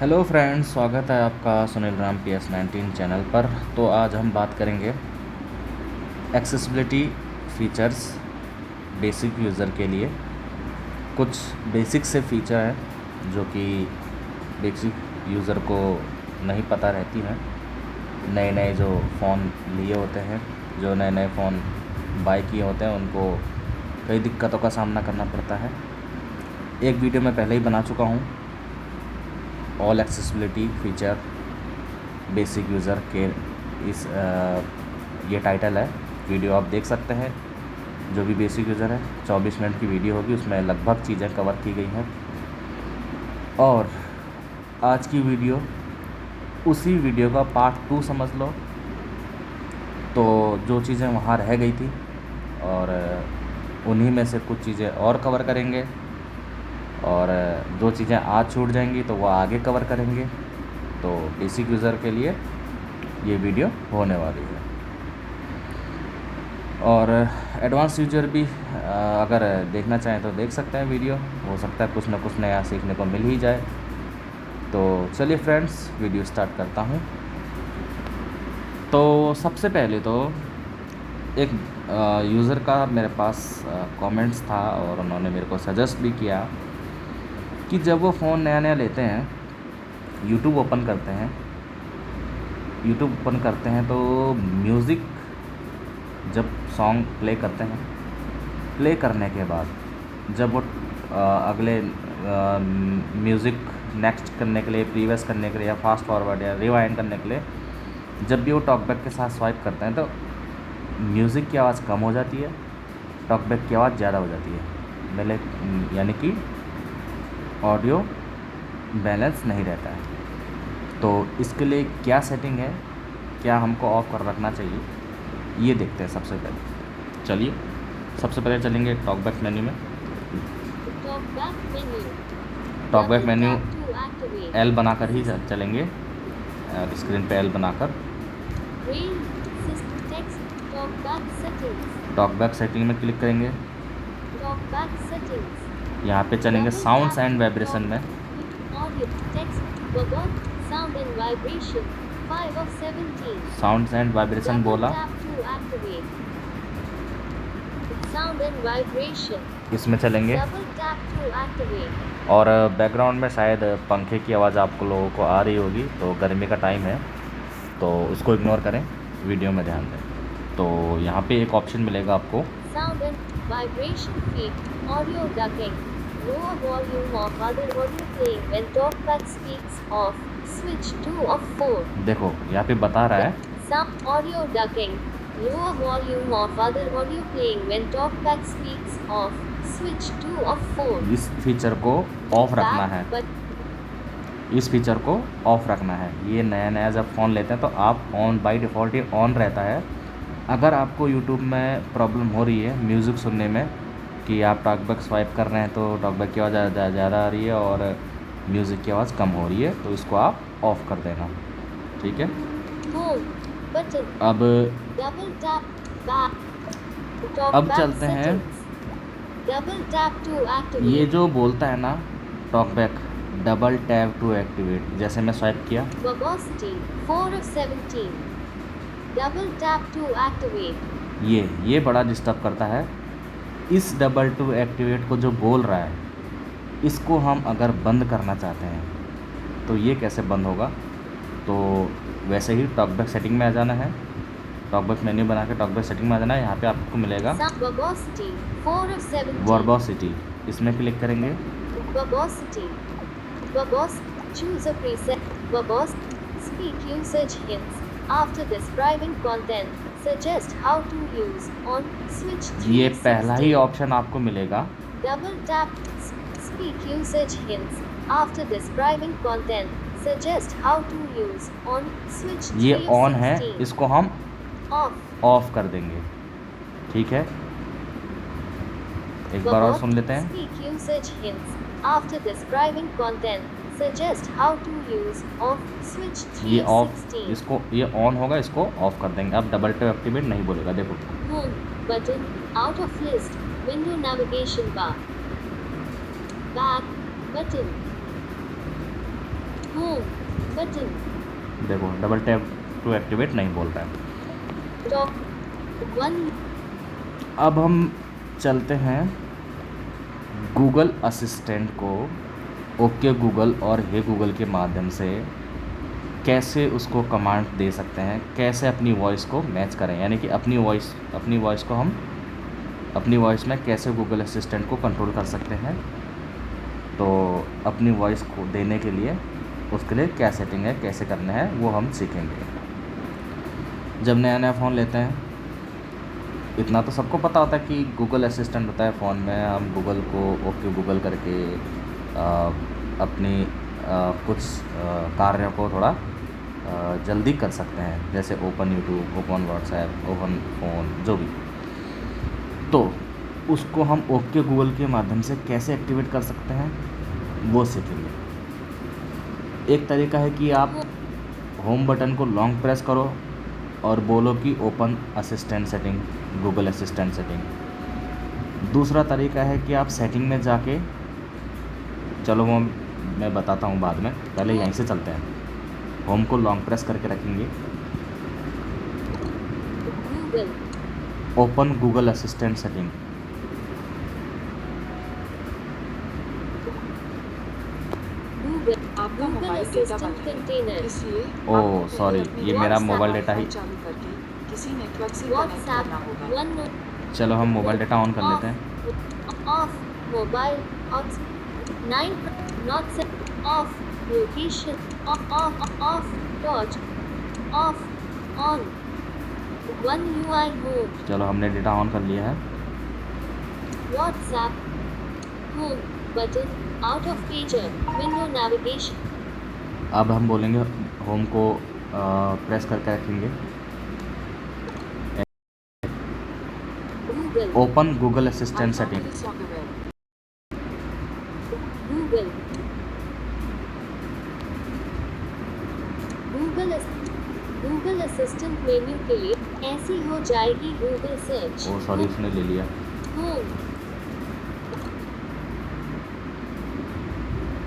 Hello friends, स्वागत है आपका सुनील राम PS19 चैनल पर। तो आज हम बात करेंगे एक्सेसिबिलिटी फीचर्स बेसिक यूज़र के लिए। कुछ बेसिक से फीचर हैं जो कि बेसिक यूज़र को नहीं पता रहती हैं। नए नए जो फ़ोन लिए होते हैं, जो नए नए फ़ोन बाय किए होते हैं, उनको कई दिक्कतों का सामना करना पड़ता है। एक वीडियो मैं पहले ही बना चुका हूँ, all accessibility feature basic user के। इस ये टाइटल है, वीडियो आप देख सकते हैं। जो भी बेसिक यूज़र है, 24 मिनट की वीडियो होगी, उसमें लगभग चीज़ें कवर की गई हैं। और आज की वीडियो उसी वीडियो का पार्ट 2 समझ लो। तो जो चीज़ें वहाँ रह गई थी, और उन्हीं में से कुछ चीज़ें और कवर करेंगे, और जो चीज़ें आज छूट जाएंगी तो वो आगे कवर करेंगे। तो बेसिक यूज़र के लिए ये वीडियो होने वाली है। और एडवांस यूज़र भी अगर देखना चाहें तो देख सकते हैं वीडियो। हो सकता है कुछ ना कुछ नया सीखने को मिल ही जाए। तो चलिए फ्रेंड्स, वीडियो स्टार्ट करता हूँ। तो सबसे पहले तो एक यूज़र का मेरे पास कमेंट्स था, और उन्होंने मेरे को सजेस्ट भी किया कि जब वो फ़ोन नया नया लेते हैं, यूट्यूब ओपन करते हैं तो म्यूज़िक, जब सॉन्ग प्ले करते हैं, प्ले करने के बाद जब वो अगले म्यूज़िक नेक्स्ट करने के लिए, प्रीवियस करने के लिए, या फास्ट फॉरवर्ड या रिवाइंड करने के लिए, जब भी वो टॉकबैक के साथ स्वाइप करते हैं तो म्यूज़िक की आवाज़ कम हो जाती है, टॉकबैक की आवाज़ ज़्यादा हो जाती है। मेरे यानी कि ऑडियो बैलेंस नहीं रहता है। तो इसके लिए क्या सेटिंग है, क्या हमको ऑफ कर रखना चाहिए, ये देखते हैं सबसे पहले। चलिए, सबसे पहले चलेंगे टॉकबैक मेन्यू में। टॉकबैक मेन्यू एल बनाकर ही चलेंगे, और स्क्रीन पे एल बनाकर टॉकबैक सेटिंग में क्लिक करेंगे। यहाँ पे चलेंगे साउंड्स एंड वाइब्रेशन में। साउंड्स एंड वाइब्रेशन बोला, इसमें चलेंगे। और बैकग्राउंड में शायद पंखे की आवाज़ आप लोगों को आ रही होगी, तो गर्मी का टाइम है तो उसको इग्नोर करें, वीडियो में ध्यान दें। तो यहाँ पे एक ऑप्शन मिलेगा आपको, Sound and vibration feed, audio ducking, lower volume of other audio playing when talkback speaks off, switch to off 4. देखो यहाँ पे बता रहा है Sound audio ducking, lower volume of other audio playing when talkback speaks off, switch to off 4. इस feature को of रखना है, इस फीचर को ऑफ रखना है। ये नया नया जब फ़ोन लेते हैं तो आप on by default he on रहता है। अगर आपको यूट्यूब में प्रॉब्लम हो रही है म्यूज़िक सुनने में, कि आप टॉकबैक स्वाइप कर रहे हैं तो टॉकबैक की आवाज़ ज़्यादा आ रही है और म्यूज़िक की आवाज़ कम हो रही है, तो इसको आप ऑफ़ कर देना, ठीक है। अब चलते हैं, ये जो बोलता है ना talkback, double tap to activate, जैसे मैं स्वाइप किया, Double tap to activate. ये बड़ा डिस्टर्ब करता है। इस डबल टू एक्टिवेट को जो बोल रहा है, इसको हम अगर बंद करना चाहते हैं तो ये कैसे बंद होगा। तो वैसे ही टॉकबैक सेटिंग में आ जाना है, टॉकबैक मेन्यू बना के टॉकबैक सेटिंग में आ जाना है। यहाँ पे आपको मिलेगा वर्बोसिटी, इसमें क्लिक करेंगे। Choose a preset. Speak usage hints. After describing content, suggest how to use on switch 360. ये पहला ही ऑप्शन आपको मिलेगा। Double tap. Speak usage hints. After describing content, suggest how to use on switch 360. ये on है, इसको हम of कर देंगे, ठीक है। एक बार और सुन लेते हैं। Speak usage hints. After describing content, suggest how to use on switch 360. ये ऑफ, इसको ये ऑन होगा, इसको ऑफ कर देंगे। अब डबल टैप एक्टिवेट नहीं बोलेगा। देखो, Home button, out of list, window navigation bar, back button, home button, देखो डबल टैप टू एक्टिवेट नहीं बोल रहा है। talk, one, अब हम चलते हैं गूगल असिस्टेंट को ओके गूगल और हे गूगल के माध्यम से कैसे उसको कमांड दे सकते हैं, कैसे अपनी वॉइस को मैच करें, यानी कि अपनी वॉइस को हम अपनी वॉइस में कैसे गूगल असिस्टेंट को कंट्रोल कर सकते हैं। तो अपनी वॉइस को देने के लिए उसके लिए क्या सेटिंग है, कैसे करना है, वो हम सीखेंगे। जब नया नया फ़ोन लेते हैं, इतना तो सबको पता होता है कि गूगल असिस्टेंट होता है फ़ोन में, हम गूगल को ओके गूगल करके अपनी कुछ कार्यों को थोड़ा जल्दी कर सकते हैं, जैसे open YouTube, open WhatsApp, open phone, जो भी। तो उसको हम ओके गूगल के माध्यम से कैसे एक्टिवेट कर सकते हैं वो सीखेंगे। एक तरीका है कि आप होम बटन को लॉन्ग प्रेस करो और बोलो कि open assistant setting, Google assistant setting. दूसरा तरीका है कि आप सेटिंग में जाके, चलो वो मैं बताता हूँ बाद में, पहले यहीं से चलते हैं। होम को लॉन्ग प्रेस करके रखेंगे, Google, open Google assistant setting. Google, आपका Google मोबाइल डेटा Assistant बंद है, container, इसलिए ओह, आपको पहले सॉरी, अपने ये मेरा WhatsApp मोबाइल डेटा ही। वाईफाई चालू करके किसी नेटवर्क से कनेक्ट WhatsApp, करना होगा। OneNote, चलो हम मोबाइल डेटा ऑन कर लेते हैं। off, mobile, off, 9, not set, off, location, off, torch, off, on, one UI mode, चलो हमने डेटा ऑन कर लिया है। WhatsApp, home, button, out of pager, window navigation, अब हम बोलेंगे होम को प्रेस करके रखेंगे, Google, open Google assistant setting. Alphabet Software, Google, Google Assistant menu के लिए ऐसी हो जाएगी Google सर्च, ओ सॉरी, उसने ले लिया। Home,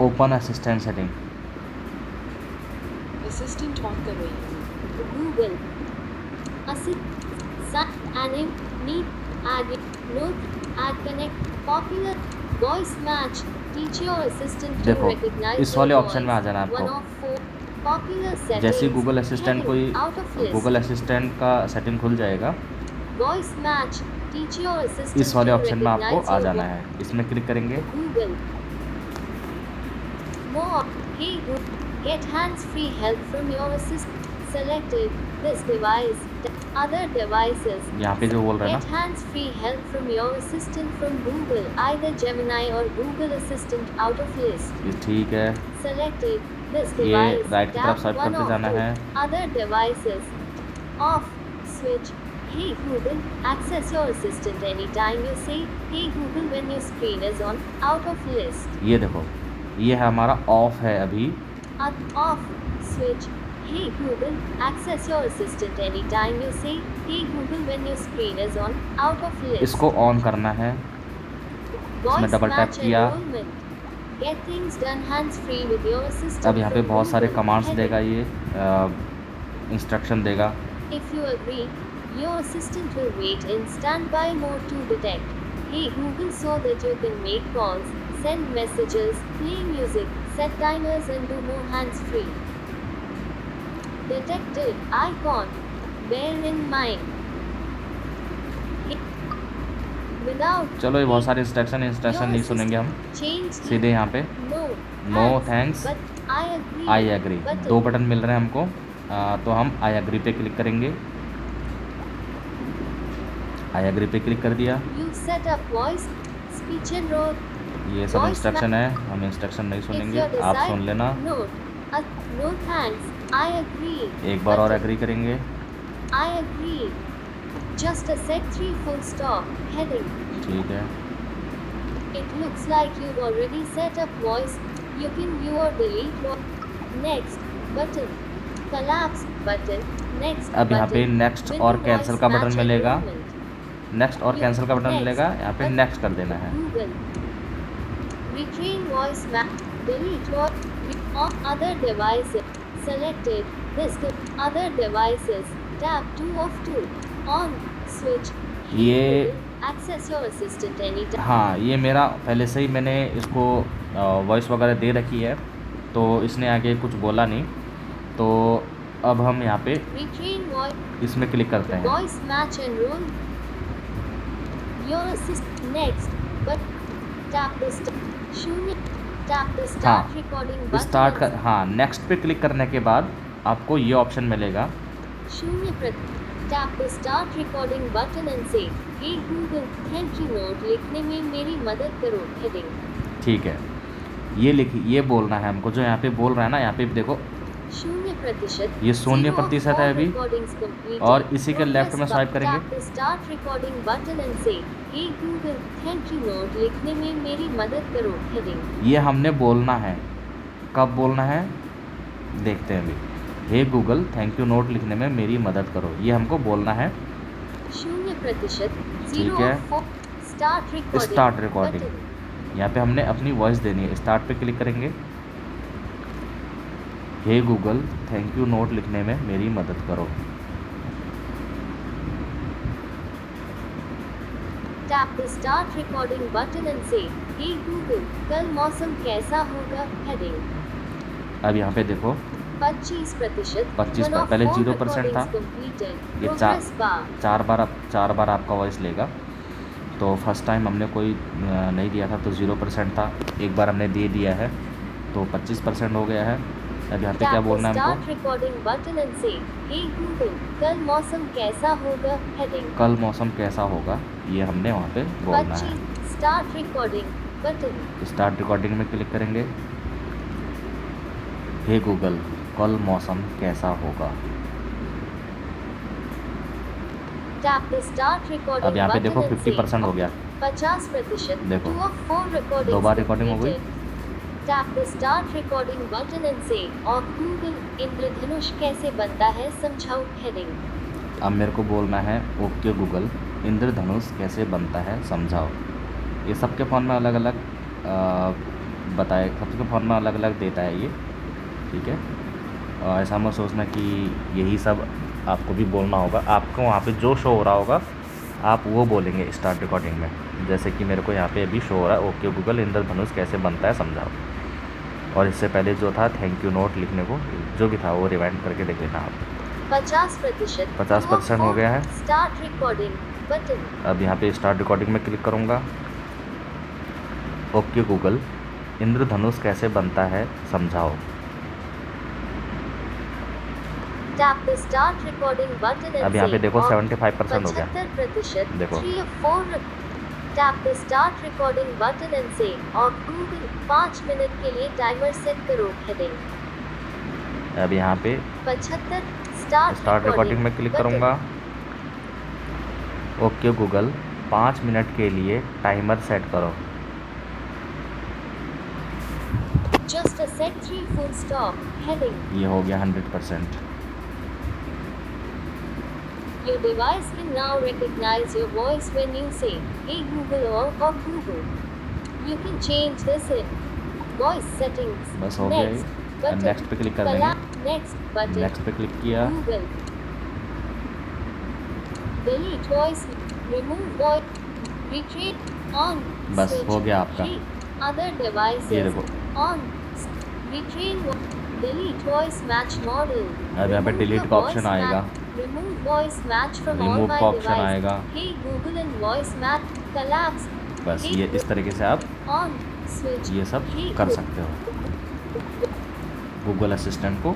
open assistant setting. Assistant on कर रही हूँ। Google, anim, need, add, note, add connect, popular, voice match, teach your assistant to देखो, recognize इस your वाले voice, ऑप्शन में आ जाना है आपको। 1 of 4, popular settings, जैसे ही गूगल असिस्टेंट heading, कोई out of list, Google assistant का सेटिंग खुल जाएगा, voice match, teach your assistant इस वाले to ऑप्शन में आपको recognize आ your जाना voice. है। इसमें क्लिक करेंगे। Google. More. Hey Google. Get hands-free help from your assistant. Selected. This device. Other devices. यहाँ पे जो बोल रहा है Get ना, hands-free help from your assistant from Google. Either Gemini or Google Assistant out of list. ये ठीक है। Selected. This ये device. राइट की तरफ Tap स्वाइप one करते of जाना two. है। Other devices. Off. Switch. Hey Google, access your assistant anytime you say, Hey Google when your screen is on, out of list. ये देखो, ये है हमारा ऑफ है अभी। Off. Switch. Hey Google, access your assistant anytime you say, Hey Google when your screen is on, out of list. इसको on करना है। Voice डबल टैप match किया। enrollment. Get things done hands-free with your assistant. अब यहाँ पे from बहुत सारे Google. Commands Heading. देगा, ये इंस्ट्रक्शन देगा। If you agree, your assistant will wait in standby mode to detect. Hey Google, so that you can make calls, send messages, play music, set timers and do more hands-free. Detected icon. Bear in mind. Without चलो ये बहुत सारे instruction नहीं सुनेंगे हम, change सीधे यहाँ पे no no thanks, thanks, but I agree. I agree, button. 2 button मिल रहे हैं हमको। तो हम आई एग्री पे क्लिक करेंगे। आई एग्री पे क्लिक कर दिया। You set up voice, speech and roll. ये सब Voice इंस्ट्रक्शन है, हम इंस्ट्रक्शन नहीं If सुनेंगे, you आप decide सुन लेना। no, no thanks, I agree. एक बार और button. एग्री करेंगे। I agree. Just a sec 3 full stop. Heading. ठीक है। It looks like you've already set up voice. You can view or delete voice. Next button. Collapse button. Next अब यहाँ पे button. Next Window और cancel voice का button match मिलेगा। enrollment. Next और cancel का बटन Next. मिलेगा, यहाँ पे But- नेक्स्ट कर देना है। Google. Retrain voice map. Delete voice. On other devices. Selected. This. Other devices. Tab 2 of 2. On. Switch. ये Access your assistant anytime. हाँ, ये मेरा पहले से ही मैंने इसको वॉइस वगैरह दे रखी है, तो इसने आगे कुछ बोला नहीं। तो अब हम यहाँ पे Retrain voice. इसमें क्लिक करते हैं। Voice match enroll. Your assist. Next. But tap the शून्य. Tap the start हाँ, recording button. स्टार्ट कर, हाँ, नेक्स्ट पे क्लिक करने के बाद आपको ये ऑप्शन मिलेगा। शून्य प्रति. Tap the start recording button and say, "Hey Google, thank you note लिखने में मेरी मदद करो." Heading. ठीक है, ये बोलना है हमको, जो यहाँ पे बोल रहा है ना, यहाँ पे देखो 0%. ये 0% है अभी, और इसी के लेफ्ट में स्वाइप करेंगे। Tap the start recording button and say, "Hey Google, thank you note लिखने में मेरी मदद करो." Heading. ये हमने बोलना है, कब बोलना है देखते हैं अभी। हे गूगल, थैंक यू नोट लिखने में मेरी मदद करो, ये हमको बोलना है। 0%. ठीक है। Start recording. Start recording, button. यहाँ पे हमने अपनी वॉइस देनी है। स्टार्ट पे क्लिक करेंगे। हे गूगल, थैंक यू नोट लिखने में मेरी मदद करो। Tap the start recording button and say, "Hey Google, कल मौसम कैसा होगा?" Heading. अब यहाँ पे देखो 25%. 25% पहले 0% था, ये Progress bar. चार बार आपका वॉइस लेगा। तो फर्स्ट टाइम हमने कोई नहीं दिया था तो 0% था, एक बार हमने दे दिया है तो 25% हो गया है। अब यहाँ पे क्या Tap the बोलना है start हमको? recording button and say, "Hey Google, कल मौसम कैसा होगा?" Heading. कल मौसम कैसा होगा, ये हमने वहाँ पे बोलना है। 25. Start recording button. Start recording में क्लिक करेंगे। हे गूगल, कल मौसम कैसा होगा। Tap the start recording अब यहाँ पे button देखो and say, 50% हो गया। 50%. देखो, 2 of 4 recordings दो बार रिकॉर्डिंग हो गई। completed. Tap the start recording button and say, "और Google, इंद्रधनुष कैसे बनता है समझाओ." Heading. अब मेरे को बोलना है, ओके गूगल, इंद्रधनुष कैसे बनता है समझाओ। ये सबके फ़ोन में अलग अलग बताए, सबके फ़ोन में अलग अलग देता है ये, ठीक है। ऐसा मत सोचना कि यही सब आपको भी बोलना होगा। आपको वहाँ पे जो शो हो रहा होगा आप वो बोलेंगे स्टार्ट रिकॉर्डिंग में। जैसे कि मेरे को यहाँ पे अभी शो हो रहा है, ओके गूगल, इंद्रधनुष कैसे बनता है समझाओ। और इससे पहले जो था थैंक यू नोट लिखने को, जो भी था वो रिवाइंड करके देख लेना आप। 50%. 50% हो गया है। Start recording button. अब यहाँ पे स्टार्ट रिकॉर्डिंग में क्लिक करूँगा। ओके गूगल, इंद्रधनुष कैसे बनता है समझाओ। Tap the start recording button and अब यहाँ पे say, देखो "और 75% हो गया। 75%. देखो। 3 of 4. Tap the start recording button and say, "और Google, 5 मिनट के लिए टाइमर सेट करो." Heading. अब यहाँ पे 75. Start स्टार्ट रिकॉर्डिंग में क्लिक button. करूँगा। ओके गूगल, 5 मिनट के लिए टाइमर सेट करो। Just a set 3 full stop. Heading. ये हो गया 100%। Your device can now recognize your voice when you say, "Hey Google" or "Google." You can change this in voice settings. बस हो गया ये। Next अब button. नेक्स्ट पे क्लिक कर देंगे। Next button. नेक्स्ट पे क्लिक किया। Google. Delete voice. Remove voice. Retrieve. On. बस Switch. हो गया आपका। Three other devices. ये देखो। On. Retrain. Delete voice match model. अब यहाँ पे Remove delete the का voice option आएगा। Remove voice match from all Remove my का option devices. आएगा। Hey Google and voice match collapse. बस Hey ये इस तरीके से आप On. Switch. ये सब Hey कर Google. सकते हो, गूगल असिस्टेंट को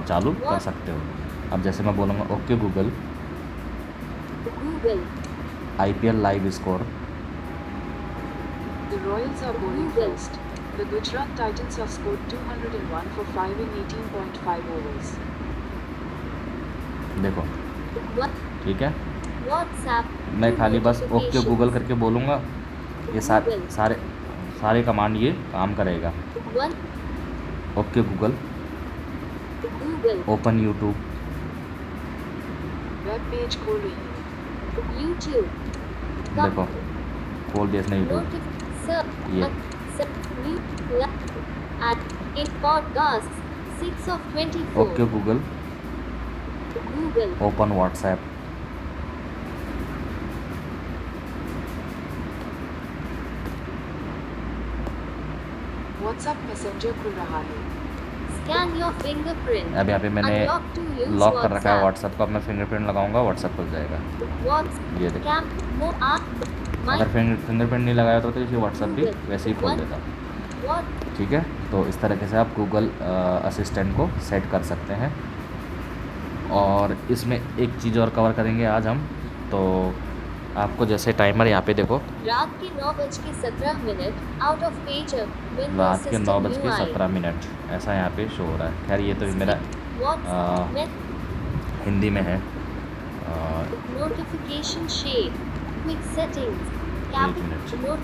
चालू कर सकते हो। अब जैसे मैं बोलूँगा okay Google, Google. IPL live score. The Royals are bowling Google. first. The Gujarat Titans have scored 201 for 5 in 18.5 overs. देखो, What? ठीक है। WhatsApp. मैं खाली बस ओके Notifications. गूगल करके बोलूँगा, ये Google. सारे कमांड ये काम करेगा। One. Okay Google, Google. Open YouTube. Web page खोल रही हूँ। YouTube. देखो, खोल दिया इसने यूट्यूब। Notif. Sir. ये। Sir. Mute. Add. In podcasts, 6 of 24. Okay Google Google. Open WhatsApp. WhatsApp Messenger खुल रहा है। Scan your fingerprint. अब यहाँ पे मैंने Unlock to use लॉक कर रखा है WhatsApp. व्हाट्सएप को। अब मैं फिंगरप्रिंट लगाऊंगा, व्हाट्सएप खुल जाएगा। WhatsApp. ये देखो, Cam. More app. My. अगर फिंगरप्रिंट नहीं लगाया होता तो इसे व्हाट्सएप भी वैसे ही खोल देता। What? ठीक है, तो इस तरीके से आप गूगल असिस्टेंट को सेट कर सकते हैं। और इसमें एक चीज़ और कवर करेंगे आज हम, तो आपको जैसे टाइमर यहाँ पे देखो, रात के 9:17 आउट ऑफ पेज विंडोज रात के सिस्टम 9:17 ऐसा यहाँ पे शो हो रहा है। खैर ये तो मेरा हिंदी में है। नोटिफिकेशन शेड क्विक सेटिंग्स एक minute. Note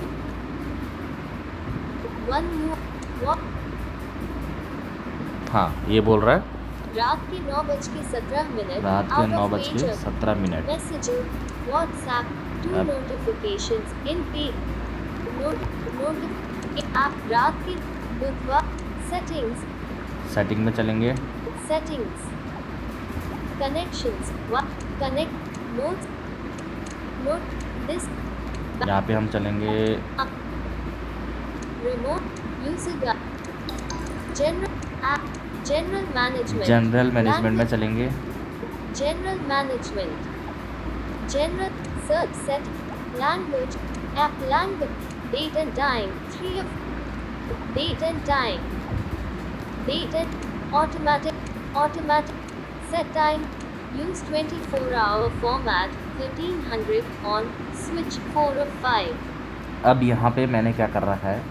one knew what हाँ, ये बोल रहा है रात के 9:17 रात के 9:17। मैसेजेस व्हाट्सएप टू अब- नोटिफिकेशंस इन पे आप रात के बुधवार सेटिंग्स सेटिंग में चलेंगे, settings connections connect notes note this यहाँ पे हम चलेंगे remote user guide general app general management general management में चलेंगे। general management general search set language app language date and time 3 of date and time date and automatic set time use 24-hour format 1300 on switch 4 of 5 अब यहाँ पे मैंने क्या कर रखा है,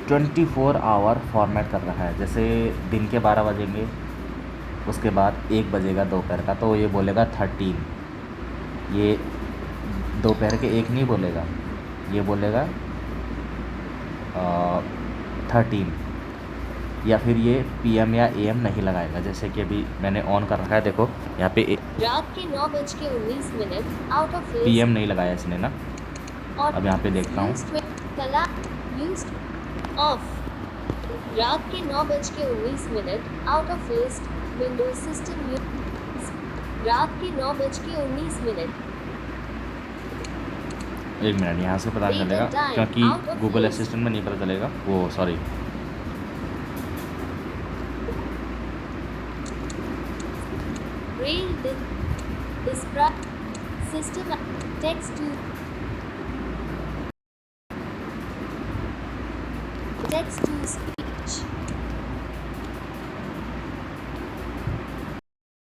24 आवर फॉर्मेट कर रखा है। जैसे दिन के 12 बजेंगे, उसके बाद 1 बजेगा दोपहर का, तो ये बोलेगा 13। ये दोपहर के 1 नहीं बोलेगा, ये बोलेगा 13। या फिर ये PM या AM नहीं लगाएगा। जैसे कि अभी मैंने ऑन कर रखा है, देखो यहाँ पे रात के 9:19 आउट ऑफ PM नहीं लगाया इसने ना। अब यहाँ पे देखता हूँ, used off रात के 9:19 out of list Windows system रात के 9:19 1 मिनट, यहाँ से पता नहीं चलेगा क्योंकि गूगल असिस्टेंट में नहीं पता चलेगा। वो sorry, Braille describe system text to